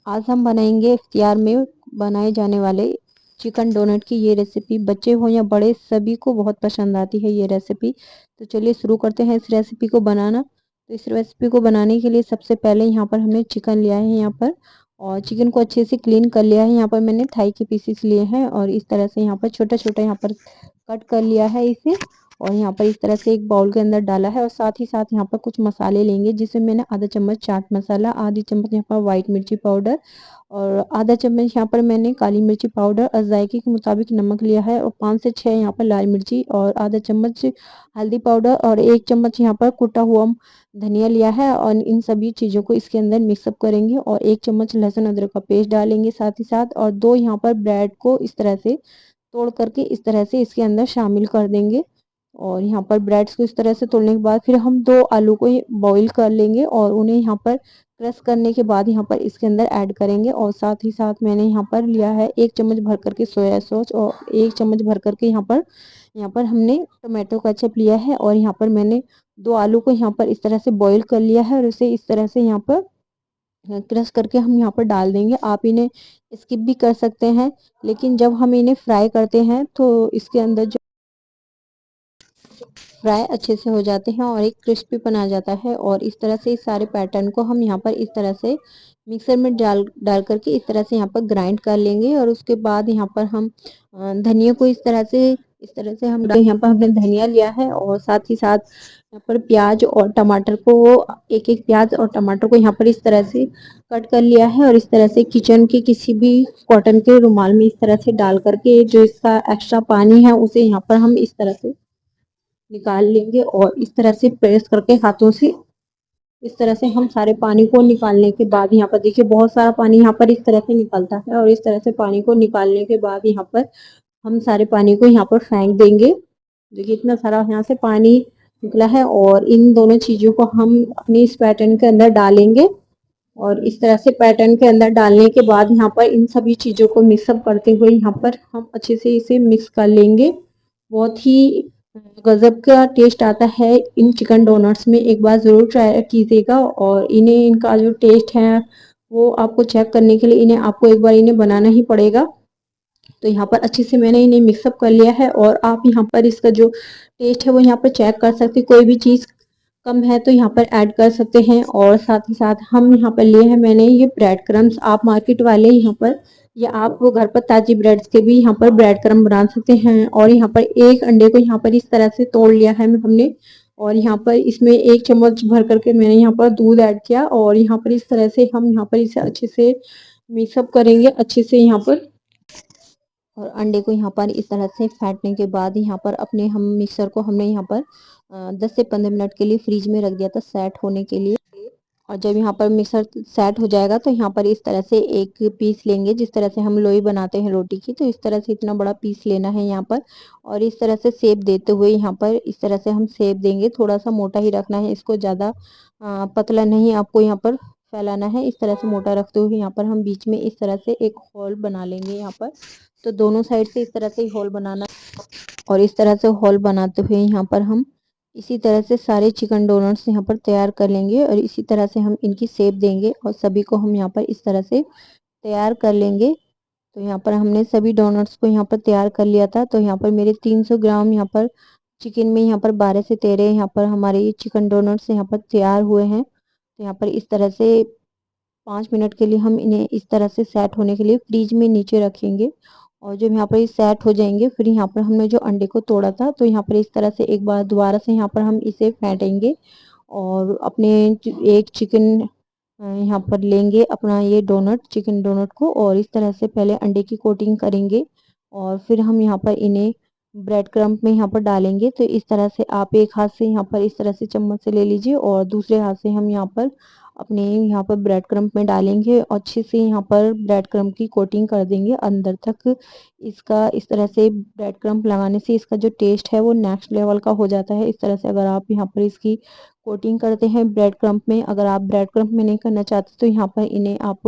आज हम बनाएंगे इफ्तियार में बनाए जाने वाले चिकन डोनट की ये रेसिपी। बच्चे हो या बड़े सभी को बहुत पसंद आती है ये रेसिपी। तो चलिए शुरू करते हैं इस रेसिपी को बनाना। तो इस रेसिपी को बनाने के लिए सबसे पहले यहाँ पर हमने चिकन लिया है यहाँ पर, और चिकन को अच्छे से क्लीन कर लिया है। यहाँ पर मैंने थाई के पीसेस लिए हैं और इस तरह से यहाँ पर छोटा छोटा यहाँ पर कट कर लिया है इसे, और यहाँ पर इस तरह से एक बाउल के अंदर डाला है। और साथ ही साथ यहाँ पर कुछ मसाले लेंगे, जिसमें मैंने आधा चम्मच चाट मसाला, आधी चम्मच यहाँ पर व्हाइट मिर्ची पाउडर, और आधा चम्मच यहाँ पर मैंने काली मिर्ची पाउडर और जायके के मुताबिक नमक लिया है, और 5 से 6 यहाँ पर लाल मिर्ची, और आधा चम्मच हल्दी पाउडर, और 1 चम्मच यहाँ पर कुटा हुआ धनिया लिया है। और इन सभी चीज़ों को इसके अंदर मिक्सअप करेंगे, और 1 चम्मच लहसुन अदरक का पेस्ट डालेंगे साथ ही साथ, और 2 यहाँ पर ब्रेड को इस तरह से तोड़ करके इस तरह से इसके अंदर शामिल कर देंगे। और यहाँ पर ब्रेड्स को इस तरह से तोड़ने के बाद फिर हम 2 आलू को बॉईल कर लेंगे, और उन्हें यहाँ पर क्रश करने के बाद यहाँ पर इसके अंदर ऐड करेंगे। और साथ ही साथ मैंने यहाँ पर लिया है 1 चम्मच भर करके सोया सॉस, और 1 चम्मच भर करके यहाँ पर हमने टोमेटो केचप लिया है। और यहाँ पर मैंने 2 आलू को यहाँ पर इस तरह से बॉईल कर लिया है, और इसे इस तरह से यहाँ पर क्रश करके हम यहाँ पर डाल देंगे। आप इन्हें स्किप भी कर सकते हैं, लेकिन जब हम इन्हें फ्राई करते हैं तो इसके अंदर जो फ्राई अच्छे से हो जाते हैं और एक क्रिस्पीपन आ जाता है। और इस तरह से इस सारे पैटर्न को हम यहाँ पर इस तरह से मिक्सर में डाल डाल करके इस तरह से यहाँ पर ग्राइंड कर लेंगे। और उसके बाद यहाँ पर हम धनिया को इस तरह से हम यहाँ पर हमने धनिया लिया है, और साथ ही साथ यहाँ पर प्याज और टमाटर को, एक एक प्याज और टमाटर को यहाँ पर इस तरह से कट कर लिया है। और इस तरह से किचन के किसी भी कॉटन के रुमाल में इस तरह से डाल करके जो इसका एक्स्ट्रा पानी है उसे यहाँ पर हम इस तरह से निकाल लेंगे, और इस तरह से प्रेस करके हाथों से इस तरह से हम सारे पानी को निकालने के बाद यहाँ पर देखिए बहुत सारा पानी यहाँ पर इस तरह से निकलता है। और इस तरह से पानी को निकालने के बाद यहाँ पर हम सारे पानी को यहाँ पर फेंक देंगे। देखिए इतना सारा यहाँ से पानी निकला है, और इन दोनों चीज़ों को हम अपने इस पैटर्न के अंदर डालेंगे। और इस तरह से पैटर्न के अंदर डालने के बाद यहाँ पर इन सभी चीज़ों को मिक्सअप करते हुए यहाँ पर हम अच्छे से इसे मिक्स कर लेंगे। बहुत ही गजब का टेस्ट आता है इन चिकन डोनट्स में, एक बार ज़रूर ट्राई कीजिएगा। और इन्हें इनका जो टेस्ट है वो आपको चेक करने के लिए आपको एक बार इन्हें बनाना ही पड़ेगा। तो यहाँ पर अच्छे से मैंने इन्हें मिक्सअप कर लिया है, और आप यहाँ पर इसका जो टेस्ट है वो यहाँ पर चेक कर सकते हैं। कोई भी चीज़ कम है तो यहाँ पर ऐड कर सकते हैं। और साथ ही साथ हम यहाँ पर लिए हैं मैंने ये ब्रेड क्रम्स। आप मार्केट वाले यहाँ पर या आप वो घर पर ताज़ी ब्रेड के भी यहाँ पर ब्रेड क्रम्ब बना सकते हैं। और यहाँ पर एक अंडे को यहाँ पर इस तरह से तोड़ लिया है हमने, और यहाँ पर इसमें 1 चम्मच भर करके मैंने यहाँ पर दूध ऐड किया, और यहाँ पर इस तरह से हम यहाँ पर इसे अच्छे से मिक्सअप करेंगे अच्छे से यहाँ पर। और अंडे को यहाँ पर इस तरह से फेंटने के बाद यहाँ पर अपने हम मिक्सर को हमने यहाँ पर 10 से 15 मिनट के लिए फ्रीज में रख दिया था सेट होने के लिए। और जब यहाँ पर मिक्सर सेट हो जाएगा तो यहाँ पर इस तरह से एक पीस लेंगे, जिस तरह से हम लोई बनाते हैं रोटी की, तो इस तरह से इतना बड़ा पीस लेना है यहाँ पर। और इस तरह से शेप देते हुए यहाँ पर इस तरह से हम शेप देंगे। थोड़ा सा मोटा ही रखना है इसको, ज़्यादा पतला नहीं आपको यहाँ पर फैलाना है। इस तरह से मोटा रखते हुए यहाँ पर हम बीच में इस तरह से एक होल बना लेंगे यहाँ पर। तो दोनों साइड से इस तरह से होल बनाना, और इस तरह से होल बनाते हुए यहाँ पर हम इसी तरह से सारे चिकन डोनट्स यहाँ पर तैयार कर लेंगे, और इसी तरह से हम इनकी शेप देंगे, और सभी को हम यहाँ पर इस तरह से तैयार कर लेंगे। तो यहाँ पर हमने सभी डोनट्स को यहाँ पर तैयार कर लिया था। तो यहाँ पर मेरे 300 ग्राम यहाँ पर चिकन में यहाँ पर 12 से 13 यहाँ पर हमारे ये चिकन डोनट्स यहाँ पर तैयार हुए हैं। तो यहाँ पर इस तरह से 5 मिनट के लिए हम इन्हें इस तरह से सेट होने के लिए फ्रीज में नीचे रखेंगे। और जब यहाँ पर ये सेट हो जाएंगे फिर यहाँ पर हमने जो अंडे को तोड़ा था तो यहाँ पर इस तरह से एक बार दोबारा से यहाँ पर हम इसे फेंटेंगे, और अपने एक चिकन यहाँ पर लेंगे अपना ये डोनट चिकन डोनट को, और इस तरह से पहले अंडे की कोटिंग करेंगे, और फिर हम यहाँ पर इन्हें ब्रेड क्रम्ब में यहाँ पर डालेंगे। तो इस तरह से आप एक हाथ से यहाँ पर इस तरह से चम्मच से ले लीजिए, और दूसरे हाथ से हम यहाँ पर अपने यहाँ पर ब्रेड क्रम्ब में डालेंगे, और अच्छे से यहाँ पर ब्रेड क्रम्ब की कोटिंग कर देंगे अंदर तक। इसका इस तरह से ब्रेड क्रम्ब लगाने से इसका जो टेस्ट है वो नेक्स्ट लेवल का हो जाता है। इस तरह से अगर आप यहाँ पर इसकी कोटिंग करते हैं ब्रेड क्रम्ब में, अगर आप ब्रेड क्रम्ब में नहीं करना चाहते तो यहाँ पर इन्हें आप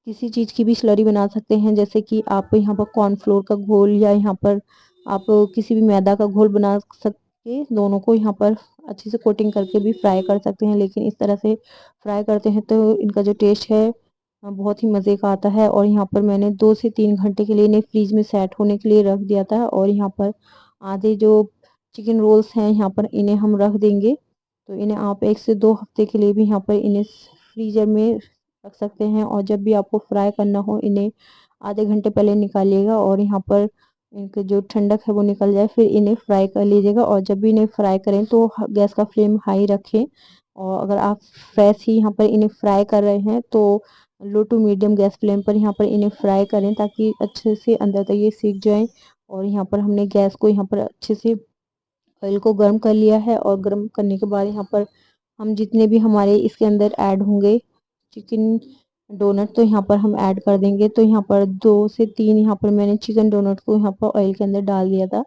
किसी चीज़ की भी स्लरी बना सकते हैं, जैसे कि आप यहाँ पर कॉर्नफ्लोर का घोल, या यहाँ पर आप किसी भी मैदा का घोल बना सकते के दोनों को यहाँ पर अच्छे से कोटिंग करके भी फ्राई कर सकते हैं, लेकिन इस तरह से फ्राई करते हैं तो इनका जो टेस्ट है बहुत ही मज़े का आता है। और यहाँ पर मैंने 2 से 3 घंटे के लिए इन्हें फ्रीज में सेट होने के लिए रख दिया था। और यहाँ पर आधे जो चिकन रोल्स हैं यहाँ पर इन्हें हम रख देंगे। तो इन्हें आप 1 से 2 हफ्ते के लिए भी यहाँ पर इन्हें फ्रीजर में रख सकते हैं। और जब भी आपको फ्राई करना हो इन्हें आधे घंटे पहले निकालिएगा और यहाँ पर इनके जो ठंडक है वो निकल जाए, फिर इन्हें फ्राई कर लीजिएगा। और जब भी इन्हें फ्राई करें तो गैस का फ्लेम हाई रखें। और अगर आप फ्रेश ही यहाँ पर इन्हें फ्राई कर रहे हैं तो लो टू मीडियम गैस फ्लेम पर यहाँ पर इन्हें फ्राई करें, ताकि अच्छे से अंदर तक ये सीख जाएं। और यहाँ पर हमने गैस को यहाँ पर अच्छे से ऑयल को गर्म कर लिया है। और गर्म करने के बाद यहाँ पर हम जितने भी हमारे इसके अंदर ऐड होंगे चिकन डोनट, तो यहाँ पर हम ऐड कर देंगे। तो यहाँ पर 2 से 3 यहाँ पर मैंने चिकन डोनट को यहाँ पर ऑयल के अंदर डाल दिया था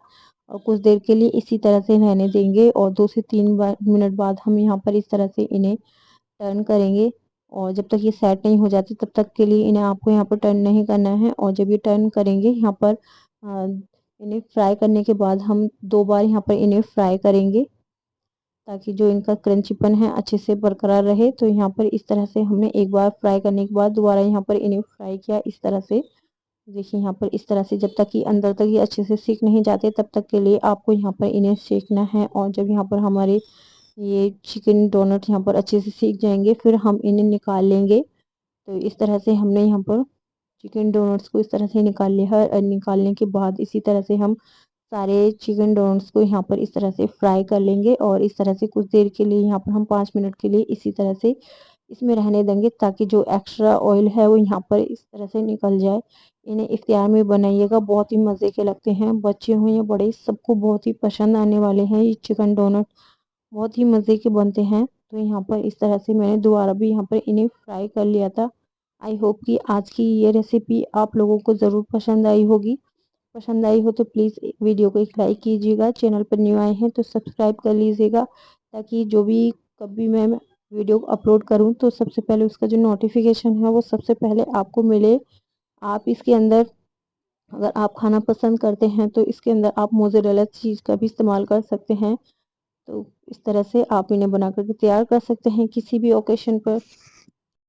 और कुछ देर के लिए इसी तरह से रहने देंगे। और 2 से 3 मिनट बाद हम यहाँ पर इस तरह से इन्हें टर्न करेंगे। और जब तक ये सेट नहीं हो जाती तब तक के लिए इन्हें आपको यहाँ पर टर्न नहीं करना है। और जब ये टर्न करेंगे यहाँ पर इन्हें फ्राई करने के बाद हम 2 बार यहाँ पर इन्हें फ्राई करेंगे, ताकि जो इनका क्रंचीपन है अच्छे से बरकरार रहे। तो यहाँ पर इस तरह से हमने एक बार फ्राई करने के बाद दोबारा यहाँ पर इन्हें फ्राई किया इस तरह से। देखिए यहाँ पर इस तरह से जब तक कि अंदर तक ये अच्छे से सीख नहीं जाते तब तक के लिए आपको यहाँ पर इन्हें सेकना है। और जब यहाँ पर हमारे ये चिकन डोनट यहाँ पर अच्छे से सीख जाएंगे फिर हम इन्हें निकाल लेंगे। तो इस तरह से हमने यहाँ पर चिकन डोनट्स को इस तरह से निकाल लिया है। और निकालने के बाद इसी तरह से हम सारे चिकन डोनट्स को यहाँ पर इस तरह से फ्राई कर लेंगे। और इस तरह से कुछ देर के लिए यहाँ पर हम 5 मिनट के लिए इसी तरह से इसमें रहने देंगे, ताकि जो एक्स्ट्रा ऑयल है वो यहाँ पर इस तरह से निकल जाए। इन्हें इख्तियार में बनाइएगा, बहुत ही मज़े के लगते हैं। बच्चे हों या बड़े सबको बहुत ही पसंद आने वाले हैं ये चिकन डोनट, बहुत ही मज़े के बनते हैं। तो यहाँ पर इस तरह से मैंने दोबारा भी यहाँ पर इन्हें फ्राई कर लिया था। आई होप कि आज की ये रेसिपी आप लोगों को ज़रूर पसंद आई होगी। पसंद आई हो तो प्लीज़ वीडियो को एक लाइक कीजिएगा। चैनल पर न्यू आए हैं तो सब्सक्राइब कर लीजिएगा, ताकि जो भी कभी मैं वीडियो अपलोड करूं तो सबसे पहले उसका जो नोटिफिकेशन है वो सबसे पहले आपको मिले। आप इसके अंदर अगर आप खाना पसंद करते हैं तो इसके अंदर आप मोज़रेला चीज़ का भी इस्तेमाल कर सकते हैं। तो इस तरह से आप इन्हें बना करके तैयार कर सकते हैं किसी भी ओकेशन पर।